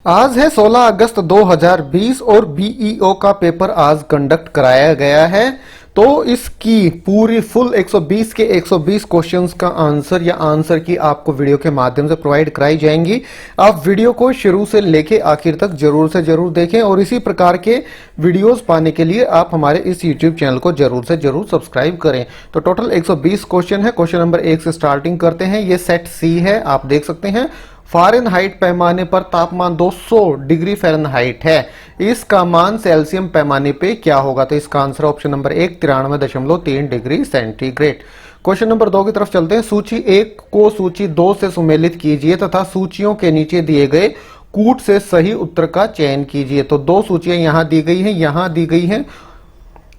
आज है 16 अगस्त 2020 और बीईओ का पेपर आज कंडक्ट कराया गया है। तो इसकी पूरी फुल 120 के 120 क्वेश्चंस का आंसर या आंसर की आपको वीडियो के माध्यम से प्रोवाइड कराई जाएंगी। आप वीडियो को शुरू से लेके आखिर तक जरूर से जरूर देखें और इसी प्रकार के वीडियोस पाने के लिए आप हमारे इस यूट्यूब चैनल को जरूर से जरूर सब्सक्राइब करें। तो टोटल 120 क्वेश्चन है। क्वेश्चन नंबर 1 से स्टार्टिंग करते हैं। ये सेट सी है, आप देख सकते हैं। फ़ारेनहाइट पैमाने पर तापमान 200 डिग्री फ़ारेनहाइट है। इसका मान सेल्सियम पैमाने पे क्या होगा? तो इसका answer option number 1 93.3 degree centigrade. Question number 2 की तरफ चलते हैं। सूची 1 को सूची 2 से सुमेलित कीजिए तथा सूचियों के नीचे दिए गए कूट से सही उत्तर का चयन कीजिए। तो दो सूचियां यहां दी गई हैं, यहां दी गई हैं।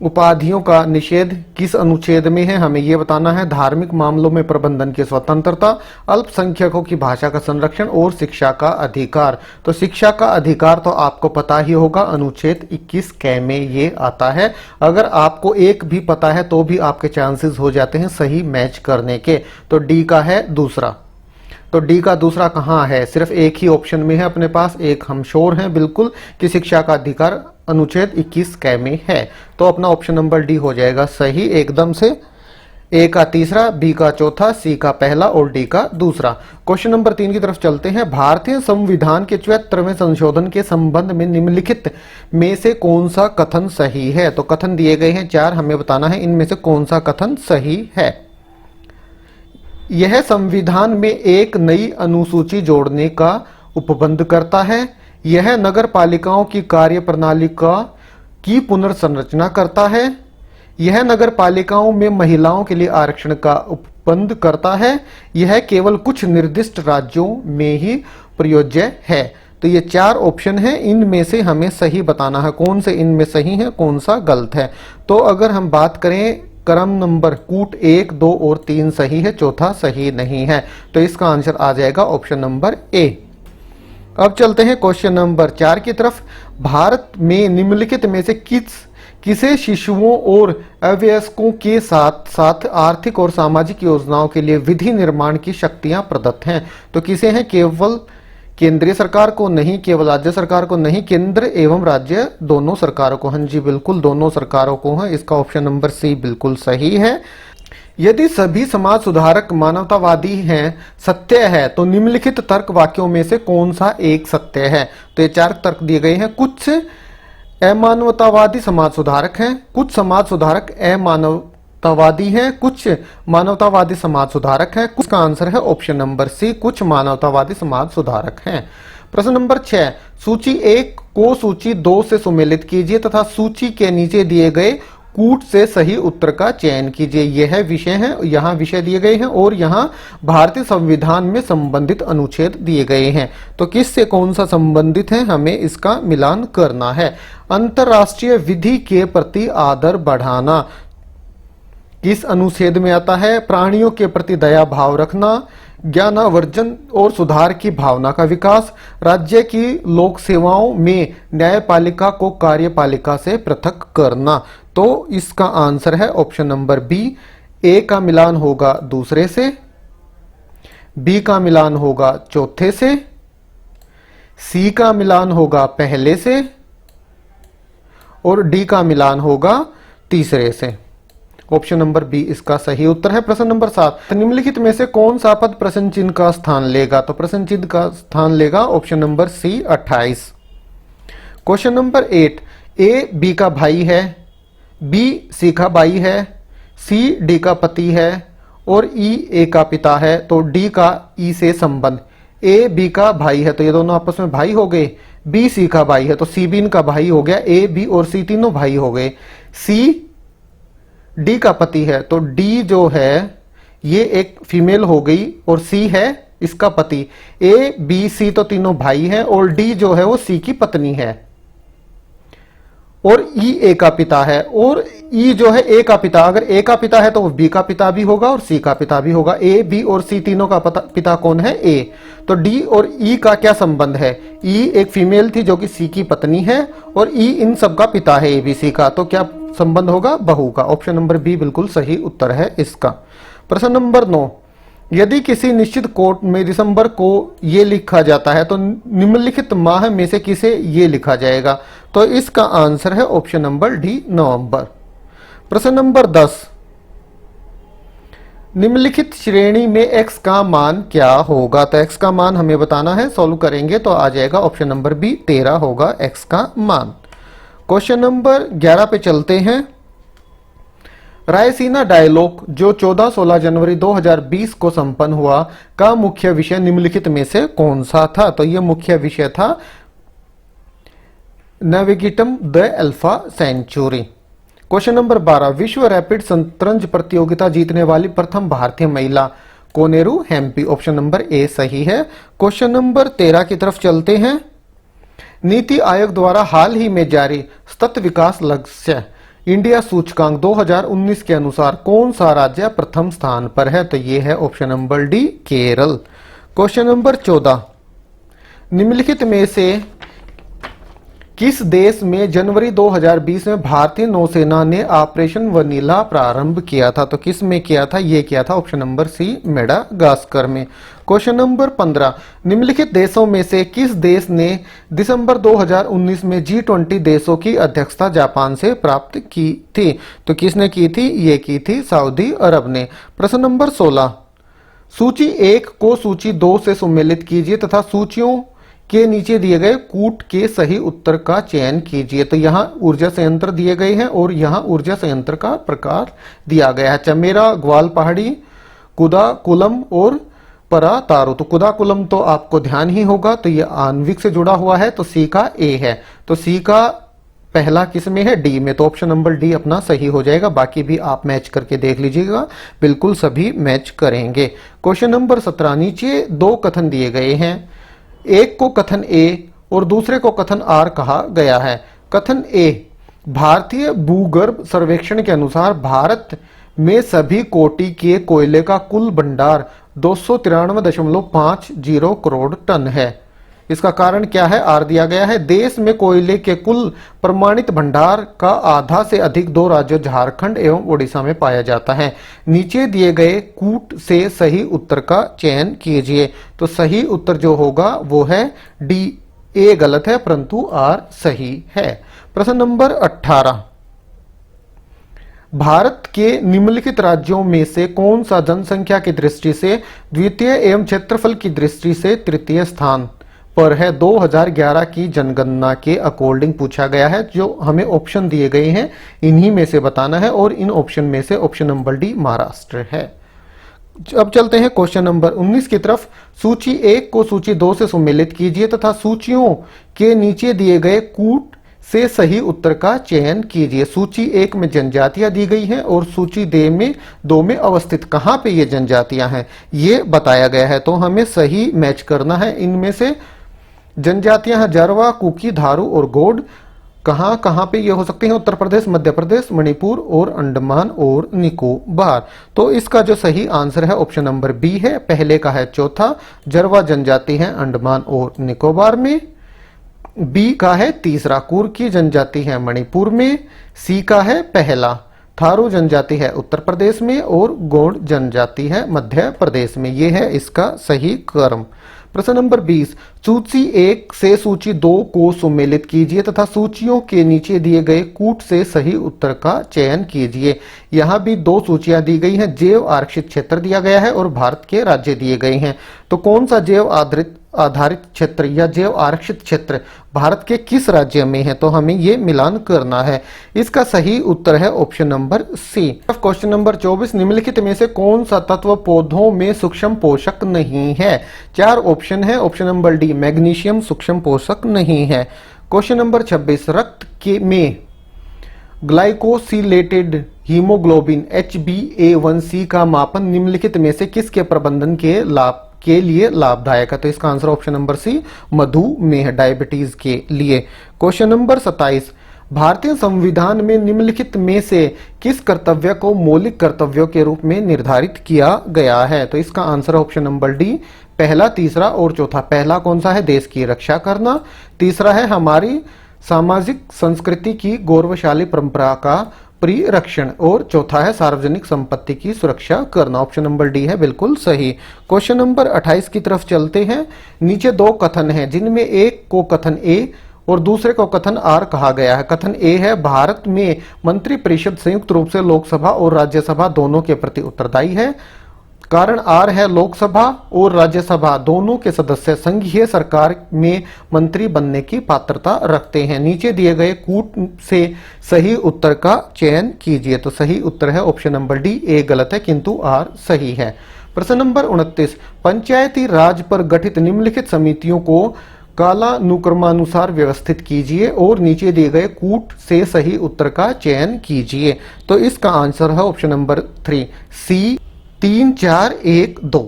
उपाधियों का निषेध किस अनुच्छेद में है, हमें यह बताना है। धार्मिक मामलों में प्रबंधन की स्वतंत्रता, अल्पसंख्यकों की भाषा का संरक्षण और शिक्षा का अधिकार। तो शिक्षा का अधिकार तो आपको पता ही होगा, अनुच्छेद 21 क में ये आता है। अगर आपको एक भी पता है तो भी आपके चांसेस हो जाते हैं सही मैच करने के। तो डी का है दूसरा। तो डी का दूसरा कहाँ है? सिर्फ एक ही ऑप्शन में है अपने पास, एक हम श्योर हैं बिल्कुल कि शिक्षा का अधिकार अनुच्छेद 21 क में है। तो अपना ऑप्शन नंबर डी हो जाएगा सही एकदम से। ए का तीसरा, बी का चौथा, सी का पहला और डी का दूसरा। क्वेश्चन नंबर 3 की तरफ चलते हैं। भारतीय संविधान के 74वें संशोधन के संबंध में निम्नलिखित में से कौन सा कथन सही है? तो कथन दिए गए हैं 4, हमें बताना है इनमें से कौन सा कथन सही है। यह संविधान में एक नई अनुसूची जोड़ने का उपबंध करता है। यह नगर पालिकाओं की कार्य प्रणाली की पुनर्संरचना करता है। यह नगर पालिकाओं में महिलाओं के लिए आरक्षण का उपबंध करता है। यह केवल कुछ निर्दिष्ट राज्यों में ही प्रयोज्य है। तो ये 4 ऑप्शन हैं, इनमें से हमें सही बताना है कौन से इनमें सही है, कौन सा गलत है। तो अगर हम बात करें क्रम नंबर, कूट 1, 2 और 3 सही है, चौथा सही नहीं है। तो इसका आंसर आ जाएगा ऑप्शन नंबर ए। अब चलते हैं क्वेश्चन नंबर 4 की तरफ। भारत में निम्नलिखित में से किसे शिशुओं और अवयस्कों के साथ साथ आर्थिक और सामाजिक योजनाओं के लिए विधि निर्माण की शक्तियां प्रदत्त हैं? तो किसे हैं? केवल केंद्रीय सरकार को नहीं, केवल राज्य सरकार को नहीं, केंद्र एवं राज्य दोनों सरकारों को। हाँ जी बिल्कुल, दोनों सरकारों को है। इसका ऑप्शन नंबर सी बिल्कुल सही है। यदि सभी समाज सुधारक मानवतावादी हैं, सत्य है, तो निम्नलिखित तर्क वाक्यों में से कौन सा एक सत्य है? तो ये 4 तर्क दिए गए हैं। कुछ अमानवतावादी समाज सुधारक हैं, कुछ समाज सुधारक अमानवतावादी हैं, कुछ मानवतावादी समाज सुधारक हैं। कुछ का आंसर है ऑप्शन नंबर सी, कुछ मानवतावादी समाज सुधारक हैं। प्रश्न नंबर 6, सूची 1 को सूची 2 से सुमेलित कीजिए तथा सूची के नीचे दिए गए कूट से सही उत्तर का चयन कीजिए। यह विषय है, यहाँ विषय दिए गए हैं और यहाँ भारतीय संविधान में संबंधित अनुच्छेद दिए गए हैं। तो किस से कौन सा संबंधित है, हमें इसका मिलान करना है। अंतरराष्ट्रीय विधि के प्रति आदर बढ़ाना किस अनुच्छेद में आता है? प्राणियों के प्रति दया भाव रखना, ज्ञानावर्जन और सुधार की भावना का विकास, राज्य की लोक सेवाओं में न्यायपालिका को कार्यपालिका से पृथक करना। तो इसका आंसर है ऑप्शन नंबर बी। ए का मिलान होगा दूसरे से, बी का मिलान होगा चौथे से, सी का मिलान होगा पहले से और डी का मिलान होगा तीसरे से। ऑप्शन नंबर बी इसका सही उत्तर है। प्रश्न नंबर 7, निम्नलिखित में से कौन सा पद प्रश्न चिन्ह का स्थान लेगा? तो प्रश्न चिन्ह का स्थान लेगा option number C 28। Question number 8, A B का भाई है, बी सी का भाई है, सी डी का पति है और ई ए का पिता है। तो डी का ई से संबंध, ए बी का भाई है तो ये दोनों आपस में भाई हो गए, बी सी का भाई है तो सी भी इनका भाई हो गया, ए बी और सी तीनों भाई हो गए। सी डी का पति है तो डी जो है ये एक फीमेल हो गई और सी है इसका पति। ए बी सी तो तीनों भाई हैं और डी जो है वो सी की पत्नी है और ई ए का पिता है और ई जो है ए का पिता। अगर ए का पिता है तो वो बी का पिता भी होगा और सी का पिता भी होगा। ए बी और सी तीनों का पिता कौन है? ए। तो डी और ई का क्या संबंध है? ई एक फीमेल थी जो कि सी की पत्नी है और ई इन सब का पिता है, ए बी सी का। तो क्या संबंध होगा? बहू का। ऑप्शन नंबर बी बिल्कुल सही उत्तर है इसका। प्रश्न नंबर 9, यदि किसी निश्चित कोट में दिसंबर को ये लिखा जाता है तो निम्नलिखित माह में से किसे ये लिखा जाएगा? तो इसका आंसर है ऑप्शन नंबर डी, नवंबर। प्रश्न नंबर 10, निम्नलिखित श्रेणी में x का मान क्या होगा? तो x का मान हमें बताना है, सॉल्व करेंगे तो आ जाएगा ऑप्शन नंबर बी, 13 होगा x का मान। क्वेश्चन नंबर 11 पे चलते हैं। रायसीना डायलॉग जो 14-16 जनवरी 2020 को संपन्न हुआ का मुख्य विषय निम्नलिखित में से कौन सा था? तो यह मुख्य विषय था navigating the alpha century. Question number 12, विश्व रैपिड शतरंज प्रतियोगिता जीतने वाली प्रथम भारतीय महिला कोनेरू हेम्पी, ऑप्शन नंबर ए सही है। क्वेश्चन नंबर 13 की तरफ चलते हैं। नीति आयोग द्वारा हाल ही में जारी सतत विकास लक्ष्य इंडिया सूचकांक 2019 के अनुसार कौन सा राज्य प्रथम स्थान पर है? तो यह है option number D, Kerala. Question number 14, निम्नलिखित में से किस देश में जनवरी 2020 में भारतीय नौसेना ने ऑपरेशन वनीला प्रारंभ किया था? तो किस में किया था? ये किया था ऑप्शन नंबर सी, मेडागास्कर में। क्वेश्चन नंबर 15, निम्नलिखित देशों में से किस देश ने दिसंबर 2019 में G20 देशों की अध्यक्षता जापान से प्राप्त की थी? तो किसने की थी? ये की थी सऊदी अरब ने। प्रश्न नंबर 16, सूची 1 को सूची 2 से सुमेलित कीजिए तथा सूचियों के नीचे दिए गए कूट के सही उत्तर का चयन कीजिए। तो यहाँ ऊर्जा संयंत्र दिए गए हैं और यहाँ ऊर्जा संयंत्र का प्रकार दिया गया है, चमेरा, ग्वाल पहाड़ी, कुदाकुलम और परातारू। तो कुदाकुलम तो आपको ध्यान ही होगा, तो ये आणविक से जुड़ा हुआ है, तो सी का ए है। तो सी का पहला किस में है? डी में। तो ऑप्शन नंबर डी अपना सही हो जाएगा। बाकी भी आप मैच करके देख लीजिएगा, बिल्कुल सभी मैच करेंगे। क्वेश्चन नंबर 17, नीचे 2 कथन दिए गए हैं, एक को कथन ए और दूसरे को कथन आर कहा गया है। कथन ए, भारतीय भूगर्भ सर्वेक्षण के अनुसार भारत में सभी कोटि के कोयले का कुल भंडार 293.50 करोड़ टन है। इसका कारण क्या है? आर दिया गया है। देश में कोयले के कुल प्रमाणित भंडार का आधा से अधिक 2 राज्यों झारखंड एवं ओडिशा में पाया जाता है। नीचे दिए गए कूट से सही उत्तर का चयन कीजिए। तो सही उत्तर जो होगा वो है डी, ए गलत है परंतु आर सही है। प्रश्न नंबर 18, भारत के निम्नलिखित राज्यों में से कौन सा जनसंख्या की दृष्टि से द्वितीय एवं क्षेत्रफल की दृष्टि से तृतीय स्थान पर है? 2011 की जनगणना के अकॉर्डिंग पूछा गया है। जो हमें ऑप्शन दिए गए हैं इन्हीं में से बताना है और इन ऑप्शन में से ऑप्शन नंबर डी महाराष्ट्र है। अब चलते हैं क्वेश्चन नंबर 19 की तरफ। सूची 1 को सूची 2 से सुमेलित कीजिए तथा सूचियों के नीचे दिए गए कूट से सही उत्तर का चयन कीजिए। सूची 1 में जनजातियां दी गई हैं और सूची 2 में अवस्थित कहां पे ये जनजातियां हैं ये बताया गया है। तो हमें सही मैच करना है। इनमें से जनजातियां हैं जारवा, कुकी, धारू और गोंड। कहां कहां पे ये हो सकते हैं? उत्तर प्रदेश, मध्य प्रदेश, मणिपुर और अंडमान और निकोबार। तो इसका जो सही आंसर है ऑप्शन नंबर बी है। पहले का है चौथा, जारवा जनजाति है अंडमान और निकोबार में। बी का है तीसरा, कुर्की जनजाति है मणिपुर में। सी का है पहला, थारू जनजाति है उत्तर प्रदेश में और गोंड जनजाति है मध्य प्रदेश में। यह है इसका सही क्रम। प्रश्न नंबर 20, सूची 1 से सूची 2 को सुमेलित कीजिए तथा सूचियों के नीचे दिए गए कूट से सही उत्तर का चयन कीजिए। यहां भी 2 सूचियां दी गई हैं, जैव आरक्षित क्षेत्र दिया गया है और भारत के राज्य दिए गए हैं। तो कौन सा जैव आधारित क्षेत्र या जैव आरक्षित क्षेत्र भारत के किस राज्य में है? तो हमें ये मिलान करना है। इसका सही उत्तर है option number C. Question number 24, निम्नलिखित में से कौन सा तत्व पौधों में सूक्ष्म पोषक नहीं है? 4 ऑप्शन है। ऑप्शन नंबर डी, मैग्नीशियम सूक्ष्म पोषक नहीं है। क्वेश्चन नंबर 26, रक्त के में ग्लाइकोसिलेटेड हीमोग्लोबिन HbA1c का मापन निम्नलिखित में से किसके प्रबंधन के लिए लाभदायक है? तो इसका आंसर ऑप्शन नंबर सी, मधुमेह डायबिटीज के लिए। क्वेश्चन नंबर 27, भारतीय संविधान में निम्नलिखित में से किस कर्तव्य को मौलिक कर्तव्यों के रूप में निर्धारित किया गया है? तो इसका आंसर ऑप्शन नंबर डी, पहला, तीसरा और चौथा। पहला कौन सा है? देश की रक्षा करना। तीसरा है हमारी सामाजिक संस्कृति की गौरवशाली परंपरा का परिरक्षण और चौथा है सार्वजनिक संपत्ति की सुरक्षा करना। ऑप्शन नंबर डी है बिल्कुल सही। क्वेश्चन नंबर 28 की तरफ चलते हैं। नीचे दो कथन हैं जिनमें एक को कथन ए और दूसरे को कथन आर कहा गया है। कथन ए है भारत में मंत्रिपरिषद संयुक्त रूप से लोकसभा और राज्यसभा दोनों के प्रति उत्तरदायी है। कारण आर है लोकसभा और राज्यसभा दोनों के सदस्य संघीय सरकार में मंत्री बनने की पात्रता रखते हैं। नीचे दिए गए कूट से सही उत्तर का चयन कीजिए। तो सही उत्तर है ऑप्शन नंबर डी। ए गलत है किंतु आर सही है। प्रश्न नंबर 29, पंचायती राज पर गठित निम्नलिखित समितियों को कालानुक्रमानुसार व्यवस्थित कीजिए और नीचे दिए गए कूट से सही उत्तर का चयन कीजिए। तो इसका आंसर है ऑप्शन नंबर 3 सी 3 4 1 2।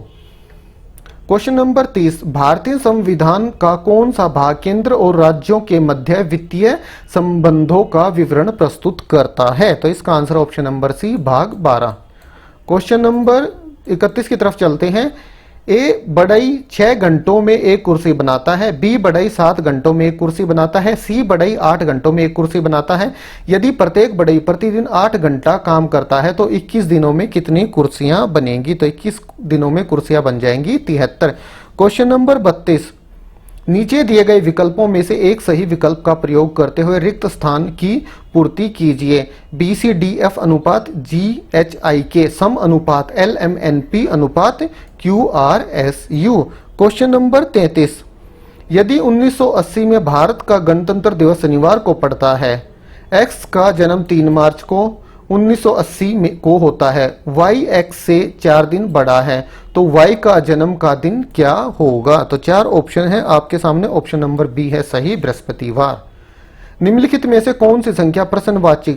क्वेश्चन नंबर 30, भारतीय संविधान का कौन सा भाग केंद्र और राज्यों के मध्य वित्तीय संबंधों का विवरण प्रस्तुत करता है? तो इसका आंसर ऑप्शन नंबर सी भाग 12। क्वेश्चन नंबर 31 की तरफ चलते हैं। ए बढ़ई 6 घंटों में एक कुर्सी बनाता है, बी बढ़ई 7 घंटों में एक कुर्सी बनाता है, सी बढ़ई 8 घंटों में एक कुर्सी बनाता है। यदि प्रत्येक बढ़ई प्रतिदिन 8 घंटा काम करता है तो 21 दिनों में कितनी कुर्सियां बनेंगी? तो 21 दिनों में कुर्सियां बन जाएंगी 73। क्वेश्चन नंबर 32, नीचे दिए गए विकल्पों में से एक सही विकल्प का प्रयोग करते हुए रिक्त स्थान की पूर्ति कीजिए। BCDF अनुपात, GHIK सम अनुपात, LMNP अनुपात, QRSU। क्वेश्चन नंबर 33, यदि 1980 में भारत का गणतंत्र दिवस शनिवार को पड़ता है, X का जन्म 3 मार्च को 1980 में को होता है, Y X से 4 दिन बड़ा है, तो Y का जन्म का दिन क्या होगा? तो 4 ऑप्शन है आपके सामने। ऑप्शन नंबर बी है सही, बृहस्पतिवार। निम्नलिखित में से कौन सी संख्या प्रश्नवाची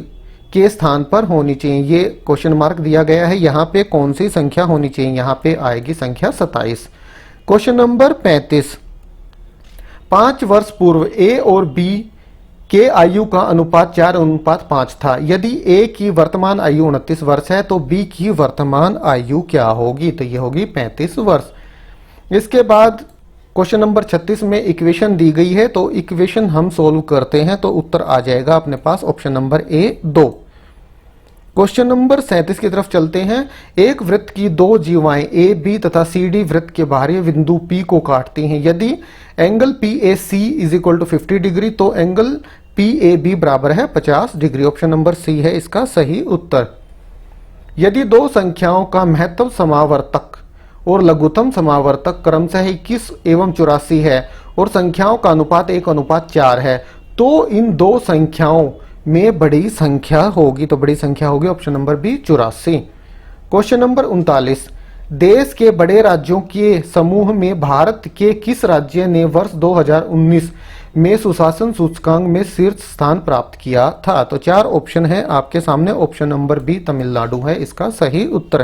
के स्थान पर होनी चाहिए? ये क्वेश्चन मार्क दिया गया है, यहाँ पे कौन सी संख्या होनी चाहिए? यहाँ पे आएगी संख्या 27। क्वेश्चन नंबर 35, 5 वर्ष पूर्व ए और बी के आयु का अनुपात 4:5 था। यदि ए की वर्तमान आयु 29 वर्ष है तो बी की वर्तमान आयु क्या होगी? तो ये होगी 35 वर्ष। इसके बाद क्वेश्चन नंबर 36 में इक्वेशन दी गई है, तो इक्वेशन हम सोल्व करते हैं तो उत्तर आ जाएगा अपने पास option number a 2। Question number 37 की तरफ चलते हैं। एक वृत्त की दो जीवाएं ए बी तथा सी डी वृत्त के बाहरी बिंदु पी को काटती हैं। यदि एंगल PAC = 50 डिग्री तो एंगल PAB बराबर है 50 डिग्री। ऑप्शन नंबर सी है इसका सही उत्तर। यदि दो संख्याओं का महत्तम समावर्तक और लघुत्तम समावर्तक क्रमशः 21 एवं 84 है और संख्याओं का अनुपात 1:4 है, तो इन दो संख्याओं में बड़ी संख्या होगी। तो बड़ी संख्या होगी option number B 84। Question number 39, देश के बड़े राज्यों के समूह में भारत के किस राज्य ने वर्ष 2019 में सुशासन सूचकांक में शीर्ष स्थान प्राप्त किया था? तो 4 ऑप्शन है आपके सामने। ऑप्शन नंबर बी तमिलनाडु है इसका सही उत्तर।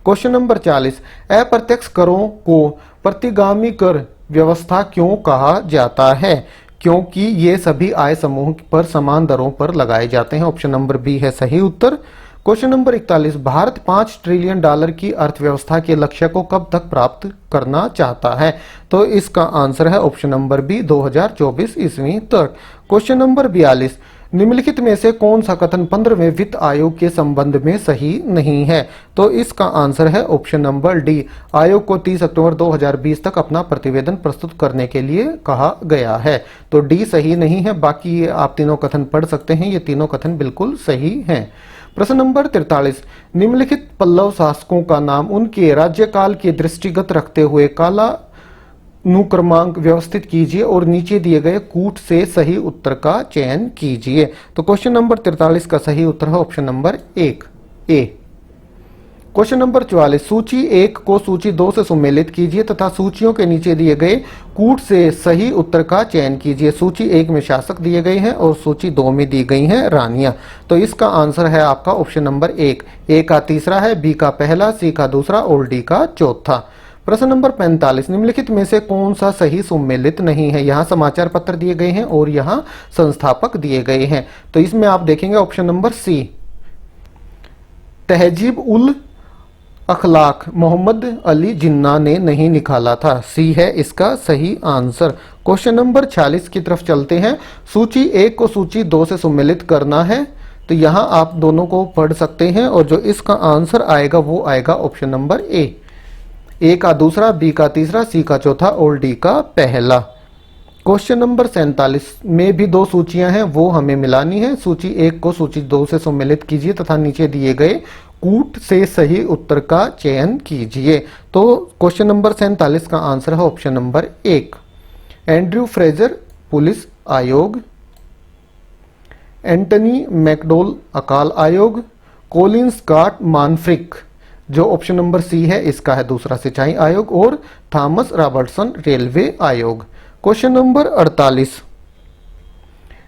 क्वेश्चन नंबर 40, अप्रत्यक्ष करों को प्रतिगामी कर व्यवस्था क्यों कहा जाता है? क्योंकि ये सभी आय समूह पर समान दरों पर लगाए जाते हैं। ऑप्शन नंबर बी है सही उत्तर। क्वेश्चन नंबर 41, भारत $5 ट्रिलियन की अर्थव्यवस्था के लक्ष्य को कब तक प्राप्त करना चाहता है? तो इसका आंसर है ऑप्शन नंबर बी 2024 ईस्वी तक। क्वेश्चन नंबर 42, निम्नलिखित में से कौन सा कथन 15वें वित्त आयोग के संबंध में सही नहीं है? तो इसका आंसर है ऑप्शन नंबर डी, आयोग को 30 अक्टूबर 2020 तक अपना प्रतिवेदन प्रस्तुत करने के लिए कहा गया है। तो डी सही नहीं है, बाकी ये आप तीनों कथन पढ़ सकते हैं, ये तीनों कथन बिल्कुल सही हैं। प्रश्न नंबर 43, निम्नलिखित पल्लव शासकों का नाम उनके राज्यकाल के दृष्टिगत रखते हुए कालानुक्रमांक व्यवस्थित कीजिए और नीचे दिए गए कूट से सही उत्तर का चयन कीजिए। तो क्वेश्चन नंबर 43 का सही उत्तर है ऑप्शन नंबर 1 ए। क्वेश्चन नंबर 44, सूची 1 को सूची 2 से सुमेलित कीजिए तथा सूचियों के नीचे दिए गए कूट से सही उत्तर का चयन कीजिए। सूची 1 में शासक दिए गए हैं और सूची 2 में दी गई हैं रानियां। तो इसका आंसर है आपका ऑप्शन नंबर 1, ए का तीसरा है, बी का पहला, सी का दूसरा और डी का चौथा। प्रश्न नंबर 45, निम्नलिखित में से कौन सा सही सुमेलित नहीं है? यहाँ समाचार पत्र दिए गए हैं और यहाँ संस्थापक दिए गए हैं। तो इसमें आप देखेंगे ऑप्शन नंबर सी, तहजीब उल अखलाक मोहम्मद अली जिन्ना ने नहीं निकाला था। सी है इसका सही आंसर। क्वेश्चन नंबर 46 की तरफ चलते हैं। सूची 1 को सूची 2 से सुमेलित करना है, तो तो यहाँ आप दोनों को पढ़ सकते हैं और जो इसका आंसर आएगा वो आएगा ऑप्शन नंबर ए का दूसरा, बी का तीसरा, सी का चौथा और डी का पहला। क्वेश्चन नंबर 47 में भी दो सूचियां हैं, वो हमें मिलानी है। सूची 1 को सूची 2 से सम्मिलित कीजिए तथा नीचे दिए गए कूट से सही उत्तर का चयन कीजिए। तो क्वेश्चन नंबर 47 का आंसर है option number 1, Andrew Fraser police आयोग, एंटनी मैकडोल अकाल आयोग, कोलिन स्कॉट मानफ्रिक जो ऑप्शन नंबर सी है इसका है दूसरा सिंचाई आयोग, और थॉमस रॉबर्टसन रेलवे आयोग। क्वेश्चन नंबर 48,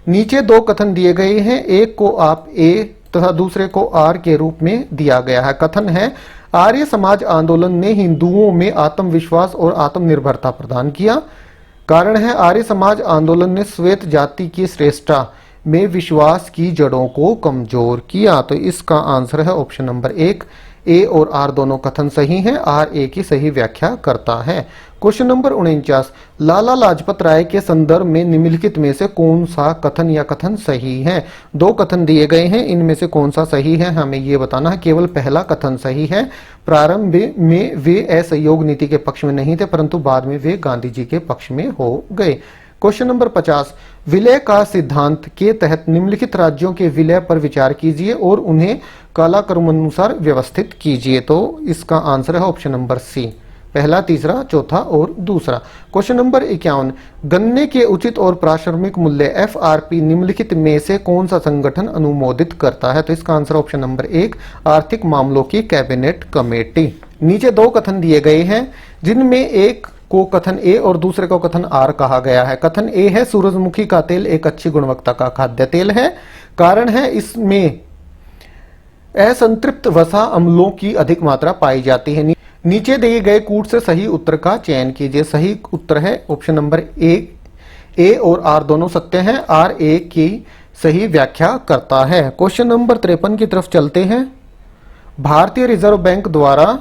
नीचे दो कथन दिए गए हैं, एक को आप ए तथा दूसरे को आर के रूप में दिया गया है। कथन है आर्य समाज आंदोलन ने हिंदुओं में आत्मविश्वास और आत्मनिर्भरता प्रदान किया। कारण है आर्य समाज आंदोलन ने श्वेत जाति की श्रेष्ठता में विश्वास की जड़ों को कमजोर किया। तो इसका आंसर है ऑप्शन नंबर 1, ए और आर दोनों कथन सही हैं, आर ए की सही व्याख्या करता है। क्वेश्चन नंबर 49, लाला लाजपत राय के संदर्भ में निम्नलिखित में से कौन सा कथन या कथन सही है। दो कथन दिए गए हैं, इनमें से कौन सा सही है हमें ये बताना है। केवल पहला कथन सही है, प्रारंभ में वे असहयोग नीति के पक्ष में नहीं थे परंतु बाद में वे गांधी जी के पक्ष में हो गए। क्वेश्चन नंबर 50, विलय का सिद्धांत के तहत निम्नलिखित राज्यों के विलय पर विचार कीजिए और उन्हें कालाक्रमानुसार व्यवस्थित कीजिए। तो इसका आंसर है ऑप्शन नंबर सी, पहला, तीसरा, चौथा और दूसरा। क्वेश्चन नंबर 51, गन्ने के उचित और प्राथमिक मूल्य एफआरपी निम्नलिखित में से कौन सा संगठन अनुमोदित करता है। तो इसका आंसर ऑप्शन नंबर 1, आर्थिक मामलों की कैबिनेट कमेटी। नीचे दो कथन दिए गए हैं जिनमें एक को कथन ए और दूसरे को कथन आर कहा गया है। कथन ए है सूरजमुखी का तेल एक अच्छी गुणवत्ता का खाद्य तेल है। कारण है इसमें असंतृप्त वसा अम्लों की अधिक मात्रा पाई जाती है। नीचे दिए गए कूट से सही उत्तर का चयन कीजिए। सही उत्तर है ऑप्शन नंबर ए और आर दोनों सत्य हैं, आर ए की सही व्याख्या करता है। क्वेश्चन नंबर 53 की तरफ चलते हैं। भारतीय रिजर्व बैंक द्वारा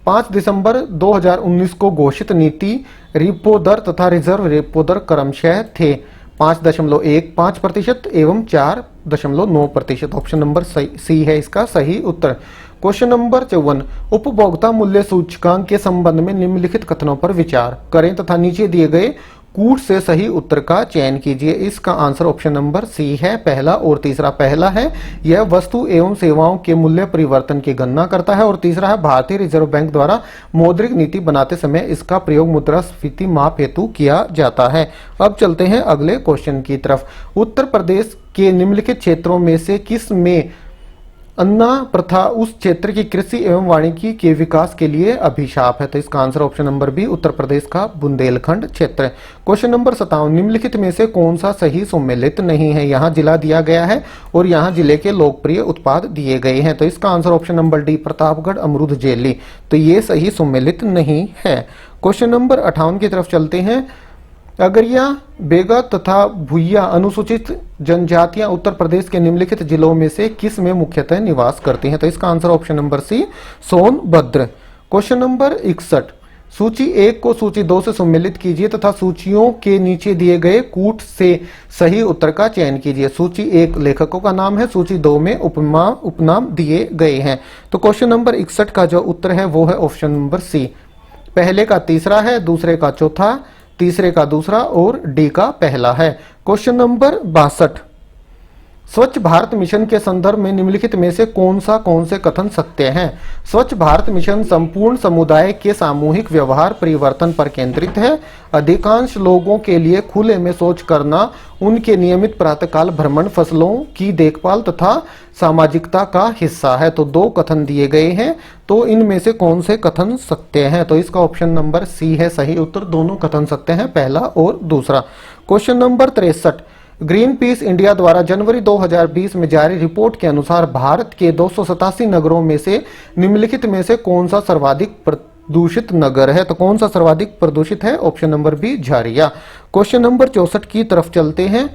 5 दिसंबर 2019 को घोषित नीति रिपो दर तथा रिजर्व रेपो दर क्रमशः थे 5.15% एवं 4.9%। ऑप्शन नंबर सी है इसका सही उत्तर। क्वेश्चन नंबर 54, उपभोक्ता मूल्य सूचकांक के संबंध में निम्नलिखित कथनों पर विचार करें तथा नीचे दिए गए कूट से सही उत्तर का चयन कीजिए। इसका आंसर ऑप्शन नंबर सी है, पहला और तीसरा। पहला है यह वस्तु एवं सेवाओं के मूल्य परिवर्तन की गणना करता है और तीसरा है भारतीय रिजर्व बैंक द्वारा मौद्रिक नीति बनाते समय इसका प्रयोग मुद्रास्फीति माप हेतु किया जाता है। अब चलते हैं अगले क्वेश्चन की तरफ। उत्तर प्रदेश के निम्नलिखित क्षेत्रों में से किस में अन्ना प्रथा उस क्षेत्र की कृषि एवं वानिकी के विकास के लिए अभिशाप है। तो इसका answer option number B, Uttar Pradesh का बुंदेलखंड क्षेत्र। क्वेश्चन नंबर 57, निम्नलिखित में से कौन सा सही सम्मिलित नहीं है। यहाँ जिला दिया गया है और यहाँ जिले के लोकप्रिय उत्पाद दिए गए हैं। तो इसका answer option number D, Pratapgarh अमरूद जेली। तो ये सही सम्मिलित नहीं है। क्वेश्चन नंबर 58 की तरफ चलते हैं। अगरिया, बेगा तथा भुइया अनुसूचित जनजातियां उत्तर प्रदेश के निम्नलिखित जिलों में से किस में मुख्यतः निवास करती हैं। तो इसका answer option number C, Sonbhadra. Question number 61, सूची 1 को सूची 2 से सम्मिलित कीजिए तथा सूचियों के नीचे दिए गए कूट से सही उत्तर का चयन कीजिए। सूची 1 लेखकों का नाम है, सूची 2 में उपनाम दिए गए हैं। तो क्वेश्चन नंबर 61 का जो उत्तर है वो है ऑप्शन नंबर सी, पहले का तीसरा है, दूसरे का चौथा, तीसरे का दूसरा और डी का पहला है। क्वेश्चन नंबर 62, स्वच्छ भारत मिशन के संदर्भ में निम्नलिखित में से कौन से कथन सत्य हैं। स्वच्छ भारत मिशन संपूर्ण समुदाय के सामूहिक व्यवहार परिवर्तन पर केंद्रित है। अधिकांश लोगों के लिए खुले में शौच करना, उनके नियमित प्रातःकाल भ्रमण, फसलों की देखभाल तथा सामाजिकता का हिस्सा है। तो दो कथन दिए गए हैं, तो इनमें से कौन से कथन सत्य हैं। तो इसका ऑप्शन नंबर सी है सही उत्तर, दोनों कथन सत्य हैं, पहला और दूसरा। Question number 63, green peas India द्वारा जनवरी 2020 में जारी रिपोर्ट के अनुसार भारत के 287 नगरों में से निम्नलिखित में से कौन सा सर्वाधिक प्रदूषित नगर है। तो कौन सा सर्वाधिक प्रदूषित है, ऑप्शन नंबर बी, झारिया। क्वेश्चन नंबर 64 की तरफ चलते हैं।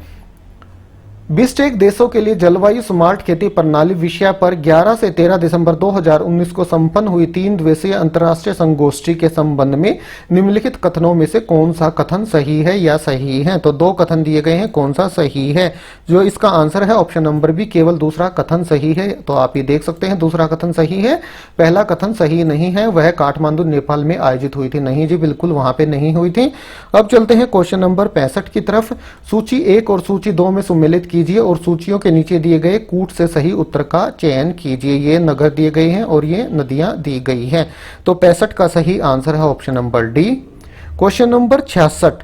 बिस्टेक देशों के लिए जलवायु स्मार्ट खेती प्रणाली विषय पर 11 से 13 दिसंबर 2019 को संपन्न हुई 3 दिवसीय अंतर्राष्ट्रीय संगोष्ठी के संबंध में निम्नलिखित कथनों में से कौन सा कथन सही है या सही है। तो 2 कथन दिए गए हैं, कौन सा सही है। जो इसका आंसर है ऑप्शन नंबर बी, केवल दूसरा कथन सही है। तो आप ये देख सकते हैं दूसरा कथन सही है, पहला कथन सही नहीं है। वह काठमांडू नेपाल में आयोजित हुई थी। नहीं जी, बिल्कुल वहां पे नहीं हुई थी। अब चलते हैं क्वेश्चन नंबर 65 की तरफ। सूची 1 और सूची 2 में सम्मिलित कीजिए और सूचियों के नीचे दिए गए कूट से सही उत्तर का चयन कीजिए। ये नगर दिए गए हैं और ये नदियां दी गई हैं। तो 65 का सही आंसर है option number D. Question number 66,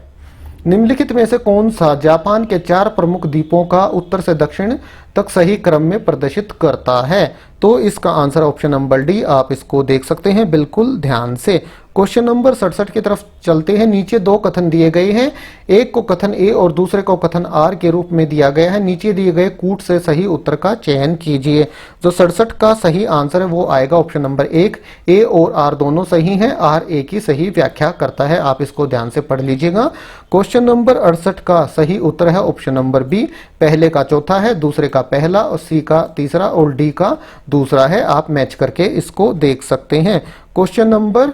निम्नलिखित में से कौन सा जापान के 4 प्रमुख द्वीपों का उत्तर से दक्षिण तक सही क्रम में प्रदर्शित करता है। तो इसका आंसर ऑप्शन नंबर डी, आप इसको देख सकते हैं बिल्कुल ध्यान से। क्वेश्चन नंबर 67 की तरफ चलते हैं। नीचे 2 कथन दिए गए हैं, एक को कथन ए और दूसरे को कथन आर के रूप में दिया गया है। नीचे दिए गए कूट से सही उत्तर का चयन कीजिए। जो 67 का सही आंसर है वो आएगा ऑप्शन नंबर 1। ए और आर दोनों सही हैं, आर ए की सही व्याख्या करता है। आप इसको ध्यान से पढ़ लीजिएगा। क्वेश्चन नंबर 68 का सही उत्तर है ऑप्शन नंबर बी, पहले का चौथा है, दूसरे का पहला और सी का तीसरा और डी का दूसरा है। आप मैच करके इसको देख सकते हैं। क्वेश्चन नंबर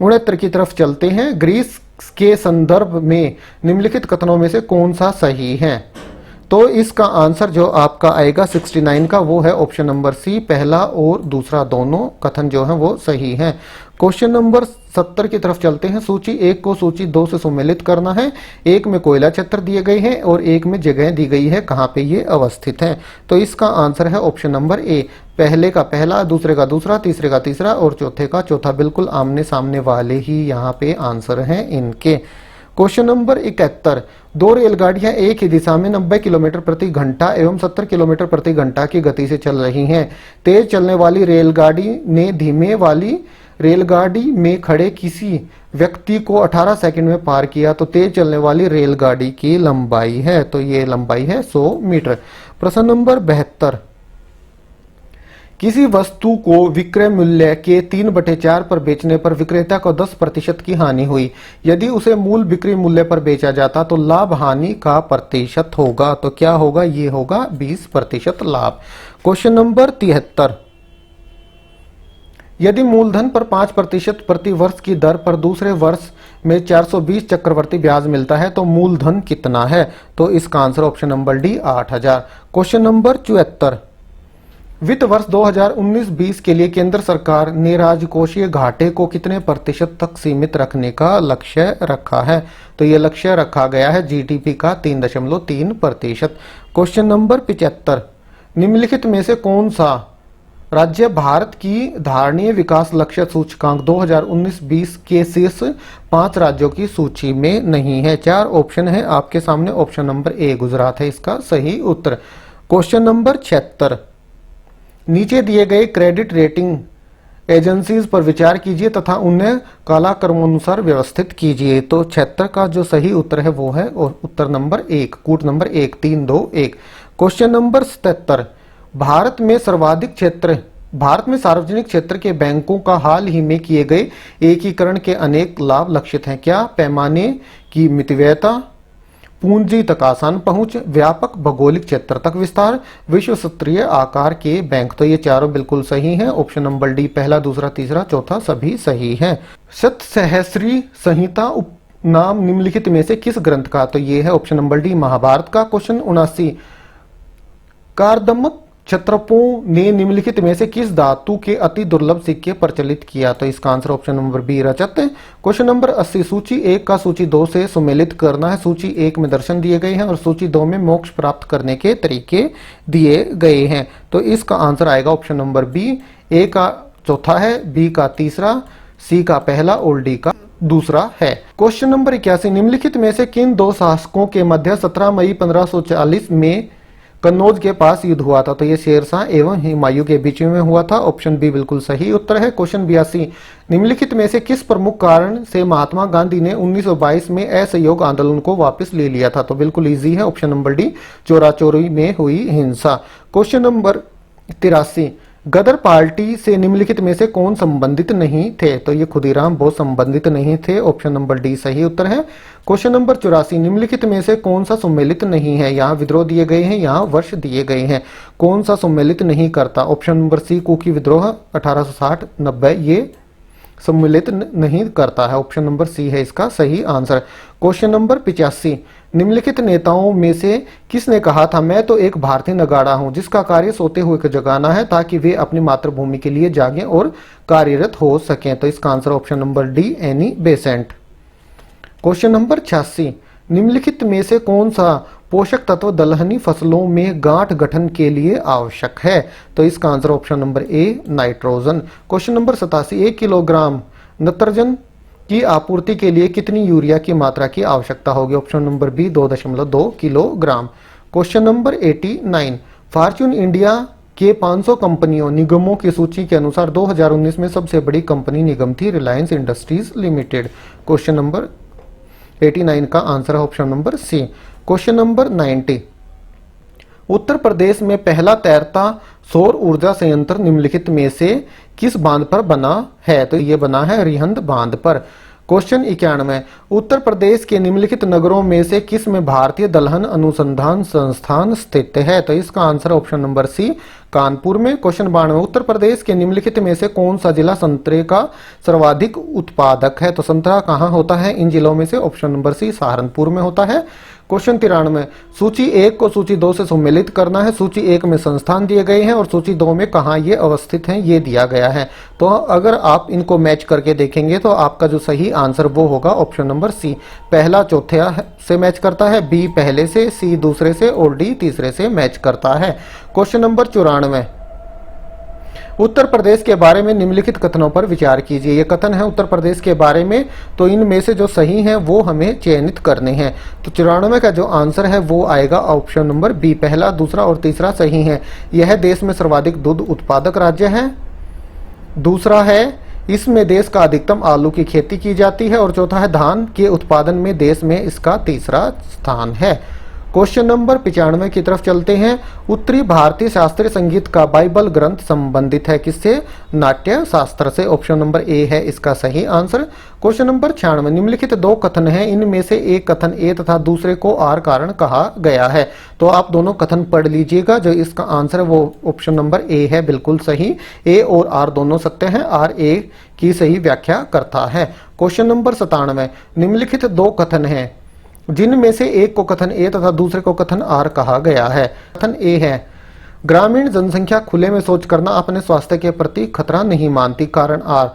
69 की तरफ चलते हैं। ग्रीस के संदर्भ में निम्नलिखित कथनों में से कौन सा सही है। तो इसका आंसर जो आपका आएगा 69 का वो है ऑप्शन नंबर सी, पहला और दूसरा दोनों कथन जो है वो सही है। क्वेश्चन नंबर 70 की तरफ चलते हैं। सूची 1 को सूची 2 से सम्मिलित करना है। एक में कोयला क्षेत्र दिए गए हैं और एक में जगह दी गई है कहाँ पे ये अवस्थित है। तो इसका आंसर है ऑप्शन नंबर ए, पहले का पहला, दूसरे का दूसरा, तीसरे का तीसरा और चौथे का चौथा। बिल्कुल आमने सामने वाले ही यहाँ पे आंसर हैं इनके। क्वेश्चन नंबर 71, 2 रेलगाड़ियां एक ही दिशा में 90 किलोमीटर प्रति घंटा एवं 70 किलोमीटर प्रति घंटा की गति से चल रही हैं। तेज चलने वाली रेलगाड़ी ने धीमे वाली रेलगाड़ी में खड़े किसी व्यक्ति को 18 सेकंड में पार किया। तो तेज चलने वाली रेलगाड़ी की लंबाई है, तो ये लंबाई है 100 मीटर। प्रश्न नंबर 72, किसी वस्तु को विक्रय मूल्य के 3/4 पर बेचने पर विक्रेता को 10% की हानि हुई। यदि उसे मूल बिक्री मूल्य पर बेचा जाता तो लाभ हानि का प्रतिशत होगा। तो क्या होगा, ये होगा 20% लाभ। क्वेश्चन नंबर 73, यदि मूलधन पर 5% प्रति वर्ष की दर पर दूसरे वर्ष में 420 चक्रवर्ती ब्याज मिलता है तो मूलधन कितना है। तो इसका answer option number D 8000। Question number 74, वित्त वर्ष 2019-20 के लिए केंद्र सरकार ने राजकोषीय घाटे को कितने प्रतिशत तक सीमित रखने का लक्ष्य रखा है। तो यह लक्ष्य रखा गया है जीडीपी का 3.3%। क्वेश्चन नंबर 75, निम्नलिखित में से कौन सा राज्य भारत की धारणीय विकास लक्ष्य सूचकांक 2019-20 के शीर्ष 5 राज्यों की सूची में नहीं है। 4 ऑप्शन है आपके सामने। ऑप्शन नंबर ए गुजरात है इसका सही उत्तर। क्वेश्चन नंबर 76, नीचे दिए गए क्रेडिट रेटिंग एजेंसीज पर विचार कीजिए तथा उन्हें कालाक्रमानुसार व्यवस्थित कीजिए। तो 76 का जो सही उत्तर है वो है और उत्तर नंबर 1, कूट नंबर 1, 3, 2, 1। क्वेश्चन नंबर 77, भारत में सार्वजनिक क्षेत्र के बैंकों का हाल ही में किए गए एकीकरण के अनेक लाभ लक्षित हैं। क्या पैमाने की मितव्ययता, पूंजी तक आसान पहुंच, व्यापक भौगोलिक क्षेत्र तक विस्तार, विश्व स्तरीय आकार के बैंक। तो ये चारों बिल्कुल सही हैं। ऑप्शन नंबर डी, पहला, दूसरा, तीसरा, चौथा सभी सही है। सप्तसहस्री संहिता उपनाम निम्नलिखित में से किस ग्रंथ का। तो ये है ऑप्शन नंबर डी, महाभारत का। क्वेश्चन 79, कार्दमक क्षत्रपों ने निम्नलिखित में से किस धातु के अति दुर्लभ सिक्के प्रचलित किया। तो इसका आंसर ऑप्शन नंबर बी, रजत। क्वेश्चन नंबर 80, सूची 1 का सूची 2 से सम्मिलित करना है। सूची 1 में दर्शन दिए गए हैं और सूची 2 में मोक्ष प्राप्त करने के तरीके दिए गए हैं। तो इसका आंसर आएगा ऑप्शन नंबर बी, ए का चौथा है, बी का तीसरा, सी का पहला और डी का दूसरा है। क्वेश्चन नंबर 81, निम्नलिखित में से किन 2 शासकों के मध्य 17 मई 1540 में कन्नौज के पास युद्ध हुआ था। तो ये शेरशाह एवं हुमायूं के बीच में हुआ था। ऑप्शन बी बिल्कुल सही उत्तर है। क्वेश्चन 82, निम्नलिखित में से किस प्रमुख कारण से महात्मा गांधी ने 1922 में असहयोग आंदोलन को वापस ले लिया था। तो बिल्कुल इजी है। ऑप्शन नंबर डी, चोरा चोरी में हुई हिंसा। क्वेश्चन नंबर 83, गदर पार्टी से निम्नलिखित में से कौन संबंधित नहीं थे? तो ये खुदीराम बोस संबंधित नहीं थे, ऑप्शन नंबर डी सही उत्तर है। क्वेश्चन नंबर 84, निम्नलिखित में से कौन सा सम्मिलित नहीं है? यहाँ विद्रोह दिए गए हैं, यहाँ वर्ष दिए गए हैं, कौन सा सम्मिलित नहीं करता? ऑप्शन नंबर सी कुकी विद्रोह 1860-90 ये सम्मिलित नहीं करता है, ऑप्शन नंबर सी है इसका सही आंसर। क्वेश्चन नंबर 85, निम्नलिखित नेताओं में से किसने कहा था मैं तो एक भारतीय नगाड़ा हूं जिसका कार्य सोते हुए को जगाना है ताकि वे अपनी मातृभूमि के लिए जागें और कार्यरत हो सकें? तो इसका answer option number D Annie Besant. Question number 86, निम्नलिखित में से कौन सा पोषक तत्व दलहनी फसलों में गांठ गठन के लिए आवश्यक है? तो इसका answer option number a nitrogen. Question number 87, 1 kilogram नत्रजन की आपूर्ति के लिए कितनी यूरिया की मात्रा की आवश्यकता होगी? Option number B 2.2 kilogram. Question number 89, Fortune India के 500 कंपनियों निगमों की सूची के अनुसार 2019 में सबसे बड़ी कंपनी निगम थी रिलायंस इंडस्ट्रीज लिमिटेड। क्वेश्चन नंबर 89 का आंसर है option number C. Question number 90, Uttar Pradesh में पहला तैरता सौर ऊर्जा संयंत्र निम्नलिखित में से किस बांध पर बना है? तो ये बना है रिहंद बांध पर। क्वेश्चन 91, उत्तर प्रदेश के निम्नलिखित नगरों में से किस में भारतीय दलहन अनुसंधान संस्थान स्थित है? तो इसका answer option number C Kanpur में। क्वेश्चन 92, उत्तर प्रदेश के निम्नलिखित में से कौन सा जिला संतरे का सर्वाधिक उत्पादक है? तो संतरा कहाँ होता है इन जिलों में से? ऑप्शन नंबर सी सहारनपुर में होता है। क्वेश्चन 93, सूची 1 को सूची 2 से सम्मिलित करना है। सूची 1 में संस्थान दिए गए हैं और सूची 2 में कहाँ ये अवस्थित हैं ये दिया गया है। तो अगर आप इनको मैच करके देखेंगे तो आपका जो सही आंसर वो होगा ऑप्शन नंबर सी, पहला चौथे से मैच करता है, बी पहले से, सी दूसरे से और डी तीसरे से मैच करता है। क्वेश्चन नंबर 94, उत्तर प्रदेश के बारे में निम्नलिखित कथनों पर विचार कीजिए। ये कथन है उत्तर प्रदेश के बारे में, तो इनमें से जो सही हैं वो हमें चयनित करने हैं। तो 94 का जो आंसर है वो आएगा ऑप्शन नंबर बी, पहला दूसरा और तीसरा सही है। यह देश में सर्वाधिक दूध उत्पादक राज्य है। दूसरा है इसमें देश का अधिकतम आलू की खेती की जाती है और चौथा है धान के उत्पादन में देश में इसका तीसरा स्थान है। क्वेश्चन नंबर 95 की तरफ चलते हैं। उत्तरी भारतीय शास्त्रीय संगीत का बाइबल ग्रंथ संबंधित है किससे? नाट्य शास्त्र से। ऑप्शन नंबर ए है इसका सही आंसर। क्वेश्चन नंबर 96, निम्नलिखित 2 कथन हैं, इनमें से एक कथन ए तथा दूसरे को आर कारण कहा गया है। तो आप दोनों कथन पढ़ लीजिएगा। जो इसका आंसर है वो ऑप्शन नंबर ए है, बिल्कुल सही। ए और आर दोनों सत्य हैं, आर ए की सही व्याख्या करता है। क्वेश्चन नंबर 97, निम्नलिखित 2 कथन हैं जिनमें से एक को कथन ए तथा दूसरे को कथन आर कहा गया है। कथन ए है, ग्रामीण जनसंख्या खुले में शौच करना अपने स्वास्थ्य के प्रति खतरा नहीं मानती। कारण आर,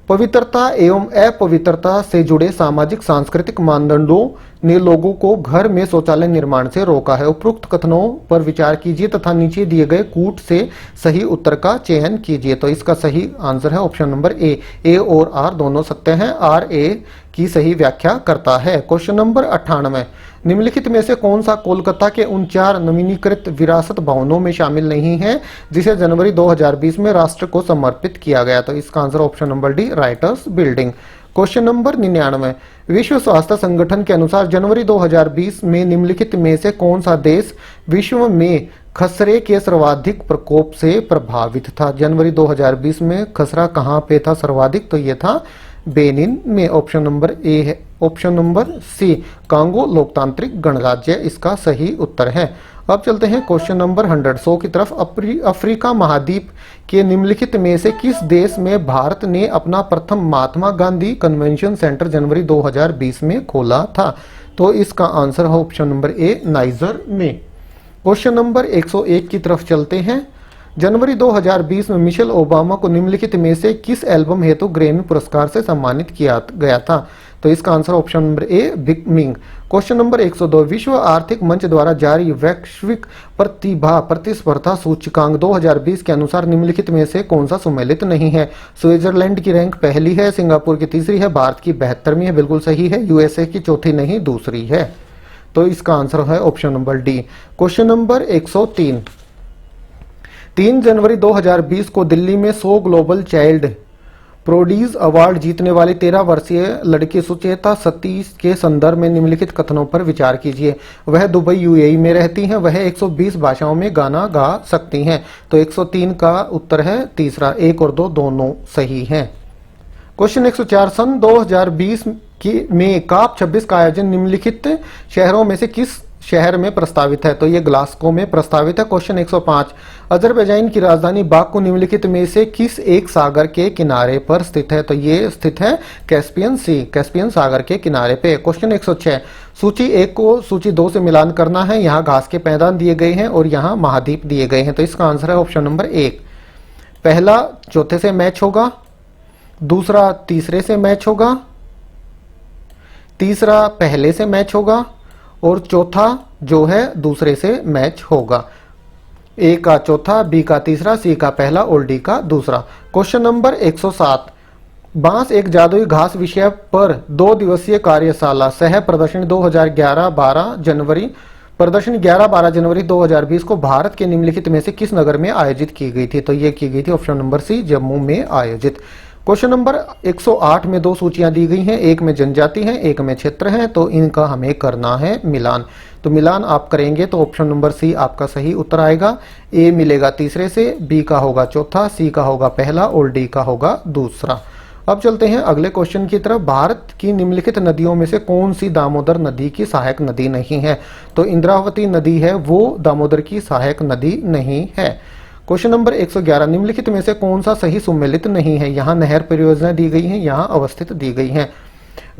पवित्रता एवं अपवित्रता से जुड़े सामाजिक सांस्कृतिक मानदंडों ने लोगों को घर में शौचालय निर्माण से रोका है। उपरोक्त कथनों पर विचार कीजिए तथा नीचे दिए गए कूट से सही उत्तर का चयन कीजिए। तो इसका सही आंसर है ऑप्शन नंबर ए और आर दोनों सत्य हैं, आर ए की सही व्याख्या करता है। क्वेश्चन नंबर 98, निम्नलिखित में से कौन सा कोलकाता के उन 4 नवीनीकृत विरासत भवनों में शामिल नहीं है जिसे जनवरी 2020 में राष्ट्र को समर्पित किया गया? तो इसका answer option number D writers building. Question number 99, विश्व स्वास्थ्य संगठन के अनुसार जनवरी 2020 में निम्नलिखित में से कौन सा देश विश्व में खसरे के सर्वाधिक प्रकोप से प्रभावित था? जनवरी 2020 में खसरा कहाँ पे था सर्वाधिक? तो ये था बेनिन में। ऑप्शन नंबर ए है, ऑप्शन नंबर सी कांगो लोकतांत्रिक गणराज्य इसका सही उत्तर है। अब चलते हैं क्वेश्चन नंबर 100 की तरफ। अफ्रीका महाद्वीप के निम्नलिखित में से किस देश में भारत ने अपना प्रथम महात्मा गांधी कन्वेंशन सेंटर जनवरी 2020 में खोला था? तो इसका आंसर है ऑप्शन नंबर ए नाइजर में। क्वेश्चन नंबर 101 की तरफ चलते हैं। जनवरी 2020 में मिशेल ओबामा को निम्नलिखित में से किस एल्बम हेतु ग्रैमी पुरस्कार से सम्मानित किया गया था? तो इसका answer option number a big Ming. Question number 102, विश्व आर्थिक मंच द्वारा जारी वैश्विक प्रतिभा प्रतिस्पर्धा सूचकांक 2020 के अनुसार निम्नलिखित में से कौन सा सम्मिलित नहीं है? स्विट्जरलैंड की रैंक पहली है, सिंगापुर की तीसरी है, भारत की 72वीं है, बिल्कुल सही है, यूएसए की चौथी नहीं दूसरी है। तो इसका आंसर है option number D. Question number 103, 3 जनवरी 2020 को दिल्ली में 100 ग्लोबल चाइल्ड प्रोडीज अवार्ड जीतने वाली 13 वर्षीय लड़की सुचेता सतीश के संदर्भ में निम्नलिखित कथनों पर विचार कीजिए। वह दुबई यूएई में रहती हैं, वह 120 भाषाओं में गाना गा सकती हैं। तो 103 का उत्तर है तीसरा, 1 और 2 दोनों सही हैं। क्वेश्चन 104, सन 2020 में काप 26 का आयोजन निम्नलिखित शहरों में से किस शहर में प्रस्तावित है? तो ये ग्लासगो में प्रस्तावित है। क्वेश्चन 105, अजरबैजान की राजधानी बाकू निम्नलिखित में से किस एक सागर के किनारे पर स्थित है? तो ये स्थित है कैस्पियन सी, कैस्पियन सागर के किनारे पे। क्वेश्चन 106, सूची 1 को सूची 2 से मिलान करना है। यहाँ घास के मैदान दिए गए हैं और यहाँ महाद्वीप दिए गए हैं। तो इसका आंसर है ऑप्शन नंबर 1। पहला चौथे से मैच होगा, दूसरा तीसरे से मैच होगा, तीसरा पहले से मैच होगा और चौथा जो है दूसरे से मैच होगा। ए का चौथा, बी का तीसरा, सी का पहला और डी का दूसरा। क्वेश्चन नंबर 107, बांस एक जादुई घास विषय पर 2 दिवसीय कार्यशाला सह प्रदर्शनी 2011-12 जनवरी प्रदर्शनी 11-12 जनवरी 2020 को भारत के निम्नलिखित में से किस नगर में आयोजित की गई थी? तो ये की गई थी ऑप्शन नंबर सी, जम्मू में आयोजित। क्वेश्चन नंबर 108 में 2 सूचियां दी गई हैं, एक में जनजाति है, एक में क्षेत्र है। तो इनका हमें करना है मिलान। तो मिलान आप करेंगे तो ऑप्शन नंबर सी आपका सही उत्तर आएगा। ए मिलेगा तीसरे से, बी का होगा चौथा, सी का होगा पहला और डी का होगा दूसरा। अब चलते हैं अगले क्वेश्चन की तरफ। भारत की निम्नलिखित नदियों में से कौन सी दामोदर नदी की सहायक नदी नहीं है? तो इंद्रावती नदी है वो दामोदर की सहायक नदी नहीं है। क्वेश्चन नंबर 111, निम्नलिखित में से कौन सा सही सुमेलित नहीं है? यहाँ नहर परियोजना दी गई है, यहाँ अवस्थित दी गई है।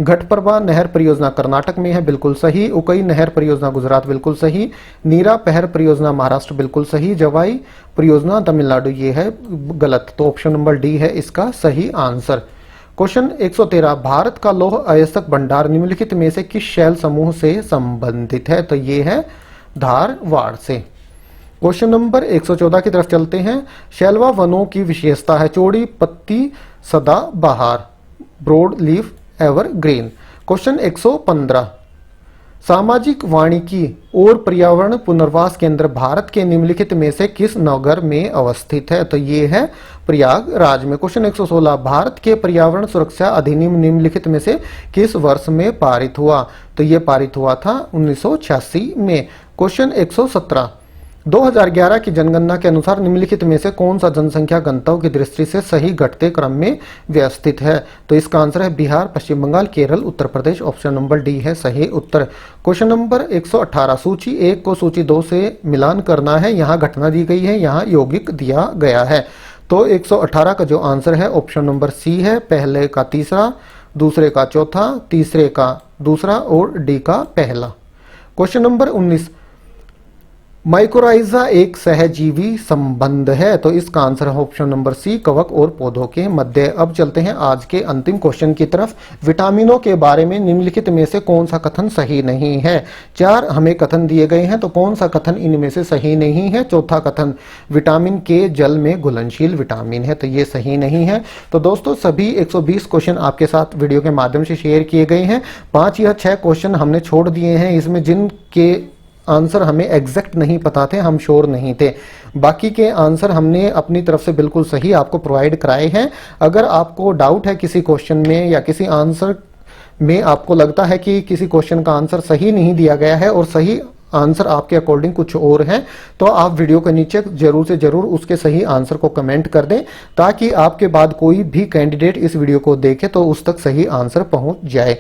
घटप्रभा नहर परियोजना कर्नाटक में है, बिल्कुल सही। उकई नहर परियोजना गुजरात, बिल्कुल सही। नीरा पहर परियोजना महाराष्ट्र, बिल्कुल सही। जवाई परियोजना तमिलनाडु, ये है गलत। तो ऑप्शन नंबर डी है इसका सही आंसर। क्वेश्चन 113, भारत का लौह अयस्क भंडार निम्नलिखित में से किस शैल समूह से संबंधित है? तो ये है धारवाड़ से। क्वेश्चन नंबर 114 की तरफ चलते हैं। शैलवा वनों की विशेषता है चौड़ी पत्ती सदाबहार, ब्रॉड लीफ एवरग्रीन। क्वेश्चन 115, सामाजिक वानिकी और पर्यावरण पुनर्वास केंद्र भारत के निम्नलिखित में से किस नगर में अवस्थित है? तो ये है प्रयागराज में। क्वेश्चन 116, भारत के पर्यावरण सुरक्षा अधिनियम निम्नलिखित में से किस वर्ष में पारित हुआ? तो ये पारित हुआ था 1986 में। क्वेश्चन 117, 2011 की जनगणना के अनुसार निम्नलिखित में से कौन सा जनसंख्या घनत्व की दृष्टि से सही घटते क्रम में व्यवस्थित है? तो इसका आंसर है बिहार, पश्चिम Bengal, Kerala, Uttar Pradesh. Option number D है सही उत्तर। क्वेश्चन नंबर 118, सूची 1 को सूची 2 से मिलान करना है। यहाँ घटना दी गई है, यहाँ यौगिक दिया गया है। तो 118 का जो आंसर है ऑप्शन नंबर सी है, पहले का तीसरा, दूसरे का चौथा, तीसरे का दूसरा और डी का पहला। क्वेश्चन नंबर 19, माइकोराइजा एक सहजीवी संबंध है। तो इसका आंसर है ऑप्शन नंबर सी, कवक और पौधों के मध्य। अब चलते हैं आज के अंतिम क्वेश्चन की तरफ। विटामिनों के बारे में निम्नलिखित में से कौन सा कथन सही नहीं है? 4 हमें कथन दिए गए हैं, तो कौन सा कथन इनमें से सही नहीं है? चौथा कथन, विटामिन के जल में घुलनशील विटामिन है, तो ये सही नहीं है। तो दोस्तों सभी 120 क्वेश्चन आपके साथ वीडियो के माध्यम से शेयर किए गए हैं। 5 या 6 क्वेश्चन हमने छोड़ दिए हैं, इसमें जिनके आंसर हमें एग्जैक्ट नहीं पता थे, हम श्योर नहीं थे। बाकी के आंसर हमने अपनी तरफ से बिल्कुल सही आपको प्रोवाइड कराए हैं। अगर आपको डाउट है किसी क्वेश्चन में या किसी आंसर में, आपको लगता है कि किसी क्वेश्चन का आंसर सही नहीं दिया गया है और सही आंसर आपके अकॉर्डिंग कुछ और है, तो आप वीडियो के नीचे जरूर से जरूर उसके सही आंसर को कमेंट कर दें, ताकि आपके बाद कोई भी कैंडिडेट इस वीडियो को देखे तो उस तक सही आंसर पहुंच जाए।